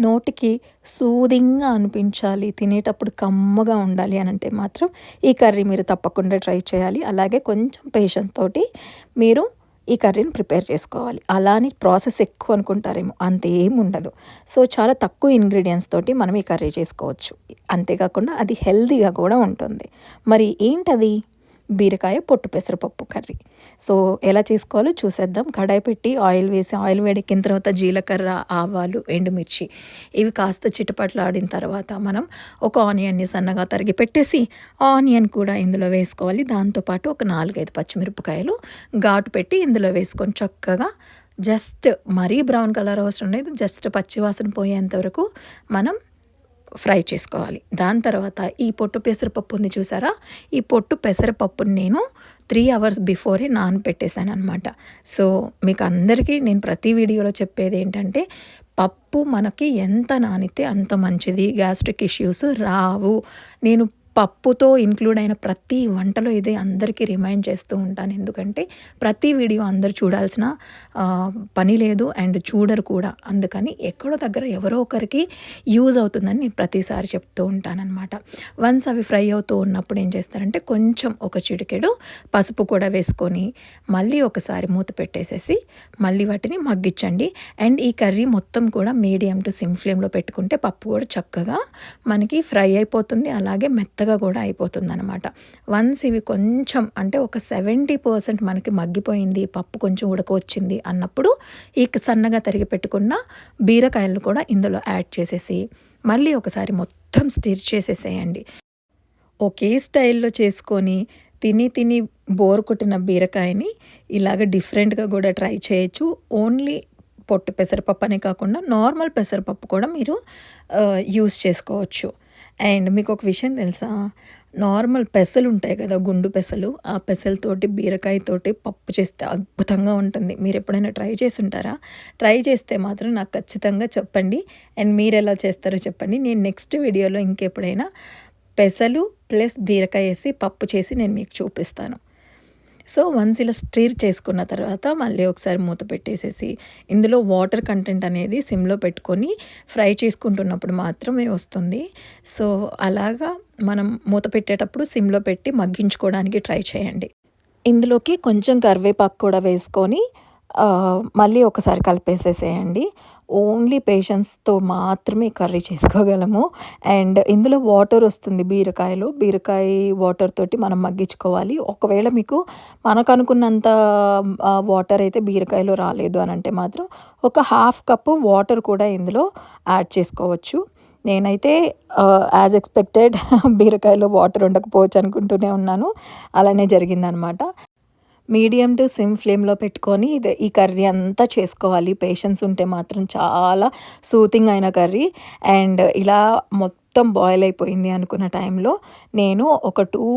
నోటికి సూదింగ్గా అనిపించాలి, తినేటప్పుడు కమ్మగా ఉండాలి అని అంటే మాత్రం ఈ కర్రీ మీరు తప్పకుండా ట్రై చేయాలి. అలాగే కొంచెం పేషెన్స్ తోటి మీరు ఈ కర్రీని ప్రిపేర్ చేసుకోవాలి. అలా అని ప్రాసెస్ ఎక్కువ అనుకుంటారేమో, అంతేమి ఉండదు. సో చాలా తక్కువ ఇంగ్రీడియంట్స్ తోటి మనం ఈ కర్రీ చేసుకోవచ్చు. అంతేకాకుండా అది హెల్తీగా కూడా ఉంటుంది. మరి ఏంటది? బీరకాయ పొట్టు పెసరపప్పు కర్రీ. సో ఎలా చేసుకోవాలో చూసేద్దాం. కడాయి పెట్టి ఆయిల్ వేసి, ఆయిల్ వేడెక్కిన తర్వాత జీలకర్ర, ఆవాలు, ఎండుమిర్చి ఇవి కాస్త చిటపట్లాడిన తర్వాత మనం ఒక ఆనియన్ని సన్నగా తరిగి పెట్టేసి ఆనియన్ కూడా ఇందులో వేసుకోవాలి. దాంతోపాటు ఒక 4-5 పచ్చిమిరపకాయలు ఘాటు పెట్టి ఇందులో వేసుకొని చక్కగా జస్ట్ మరీ బ్రౌన్ కలర్ అవసరం లేదు, జస్ట్ పచ్చివాసన పోయేంత వరకు మనం ఫ్రై చేసుకోవాలి. దాని తర్వాత ఈ పొట్టు పెసరపప్పు ఉంది చూసారా, ఈ పొట్టు పెసరపప్పుని నేను 3 అవర్స్ బిఫోరే నానబెట్టేశాను అనమాట. సో మీకు అందరికీ నేను ప్రతి వీడియోలో చెప్పేది ఏంటంటే, పప్పు మనకి ఎంత నానితే అంత మంచిది, గ్యాస్ట్రిక్ ఇష్యూస్ రావు. నేను పప్పుతో ఇంక్లూడ్ అయిన ప్రతి వంటలో ఇదే అందరికీ రిమైండ్ చేస్తూ ఉంటాను. ఎందుకంటే ప్రతి వీడియో అందరూ చూడాల్సిన పని లేదు అండ్ చూడరు కూడా. అందుకని ఎక్కడో దగ్గర ఎవరో ఒకరికి యూజ్ అవుతుందని నేను ప్రతిసారి చెప్తూ ఉంటానన్నమాట. వన్స్ అవి ఫ్రై అవుతూ ఉన్నప్పుడు ఏం చేస్తారంటే కొంచెం ఒక చిటికెడు పసుపు కూడా వేసుకొని మళ్ళీ ఒకసారి మూత పెట్టేసేసి మళ్ళీ వాటిని మగ్గించండి. అండ్ ఈ కర్రీ మొత్తం కూడా మీడియం టు సిమ్ ఫ్లేమ్లో పెట్టుకుంటే పప్పు కూడా చక్కగా మనకి ఫ్రై అయిపోతుంది, అలాగే మెత్తగా కూడా అయిపోతుంది అనమాట. వన్స్ ఇవి కొంచెం అంటే ఒక 70% మనకి మగ్గిపోయింది, పప్పు కొంచెం ఉడకొచ్చింది అన్నప్పుడు ఈ సన్నగా తరిగి పెట్టుకున్న బీరకాయలను కూడా ఇందులో యాడ్ చేసేసి మళ్ళీ ఒకసారి మొత్తం స్టిర్ చేసేసేయండి. ఒకే స్టైల్లో చేసుకొని తిని బోర్ కొట్టిన బీరకాయని ఇలాగ డిఫరెంట్గా కూడా ట్రై చేయొచ్చు. ఓన్లీ పొట్టు పెసరపప్పు అనే కాకుండా నార్మల్ పెసరపప్పు కూడా మీరు యూస్ చేసుకోవచ్చు. అండ్ మీకు ఒక విషయం తెలుసా, నార్మల్ పెసలు ఉంటాయి కదా, గుండు పెసలు, ఆ పెసలతోటి బీరకాయతోటి పప్పు చేస్తే అద్భుతంగా ఉంటుంది. మీరు ఎప్పుడైనా ట్రై చేసి ఉంటారా? ట్రై చేస్తే మాత్రం నాకు ఖచ్చితంగా చెప్పండి. అండ్ మీరు ఎలా చేస్తారో చెప్పండి. నేను నెక్స్ట్ వీడియోలో ఇంకెప్పుడైనా పెసలు ప్లస్ బీరకాయ వేసి పప్పు చేసి నేను మీకు చూపిస్తాను. సో వన్స్ ఇలా స్టిర్ చేసుకున్న తర్వాత మళ్ళీ ఒకసారి మూత పెట్టేసేసి ఇందులో వాటర్ కంటెంట్ అనేది సిమ్లో పెట్టుకొని ఫ్రై చేసుకుంటున్నప్పుడు మాత్రమే వస్తుంది. సో అలాగా మనం మూత పెట్టేటప్పుడు సిమ్లో పెట్టి మగ్గించుకోవడానికి ట్రై చేయండి. ఇందులోకి కొంచెం కరివేపాకు కూడా వేసుకొని మళ్ళీ ఒకసారి కలిపేసేసేయండి. ఓన్లీ పేషెన్స్తో మాత్రమే కర్రీ చేసుకోగలము. అండ్ ఇందులో వాటర్ వస్తుంది బీరకాయ వాటర్ తోటి మనం మగ్గించుకోవాలి. ఒకవేళ మీకు మనకు అనుకున్నంత వాటర్ అయితే బీరకాయలో రాలేదు అని అంటే మాత్రం ఒక 1/2 కప్పు వాటర్ కూడా ఇందులో యాడ్ చేసుకోవచ్చు. నేనైతే యాజ్ ఎక్స్పెక్టెడ్ బీరకాయలో వాటర్ ఉండకపోవచ్చు అనుకుంటూనే ఉన్నాను, అలానే జరిగిందనమాట. మీడియం టు సిమ్ ఫ్లేమ్లో పెట్టుకొని ఈ కర్రీ అంతా చేసుకోవాలి. పేషెన్స్ ఉంటే మాత్రం చాలా సూతింగ్ అయిన కర్రీ. అండ్ ఇలా మొత్తం బాయిల్ అయిపోయింది అనుకున్న టైంలో నేను ఒక 2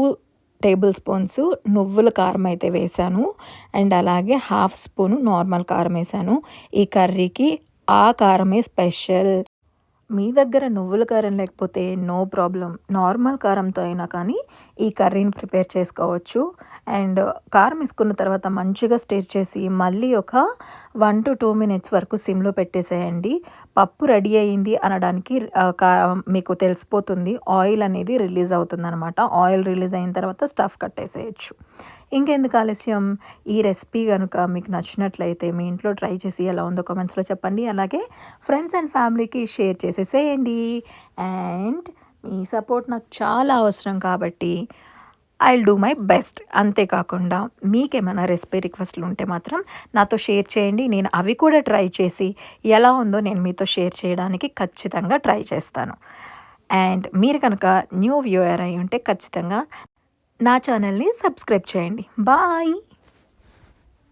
టేబుల్ స్పూన్స్ నువ్వుల కారం అయితే వేశాను. అండ్ అలాగే 1/2 స్పూను నార్మల్ కారం వేశాను. ఈ కర్రీకి ఆ కారమే స్పెషల్. మీ దగ్గర నువ్వుల కారం లేకపోతే నో ప్రాబ్లం, నార్మల్ కారంతో అయినా కానీ ఈ కర్రీని ప్రిపేర్ చేసుకోవచ్చు. అండ్ కారం వేసుకున్న తర్వాత మంచిగా స్టిర్ చేసి మళ్ళీ ఒక 1 to 2 minutes వరకు సిమ్లో పెట్టేసేయండి. పప్పు రెడీ అయ్యింది అనడానికి మీకు తెలిసిపోతుంది, ఆయిల్ అనేది రిలీజ్ అవుతుందన్నమాట. ఆయిల్ రిలీజ్ అయిన తర్వాత స్టఫ్ కట్టేసేయచ్చు. ఇంకెందుకు ఆలస్యం, ఈ రెసిపీ కనుక మీకు నచ్చినట్లయితే మీ ఇంట్లో ట్రై చేసి ఎలా ఉందో కామెంట్స్లో చెప్పండి. అలాగే ఫ్రెండ్స్ అండ్ ఫ్యామిలీకి షేర్ చేసేసేయండి. అండ్ మీ సపోర్ట్ నాకు చాలా అవసరం కాబట్టి I will do my best. అంతేకాకుండా మీకేమైనా రెసిపీ రిక్వెస్ట్లు ఉంటే మాత్రం నాతో షేర్ చేయండి. నేను అవి కూడా ట్రై చేసి ఎలా ఉందో నేను మీతో షేర్ చేయడానికి ఖచ్చితంగా ట్రై చేస్తాను. అండ్ మీరు కనుక న్యూ వ్యూయర్ అయి ఉంటే ఖచ్చితంగా నా ఛానల్ని సబ్స్క్రైబ్ చేయండి. బాయ్.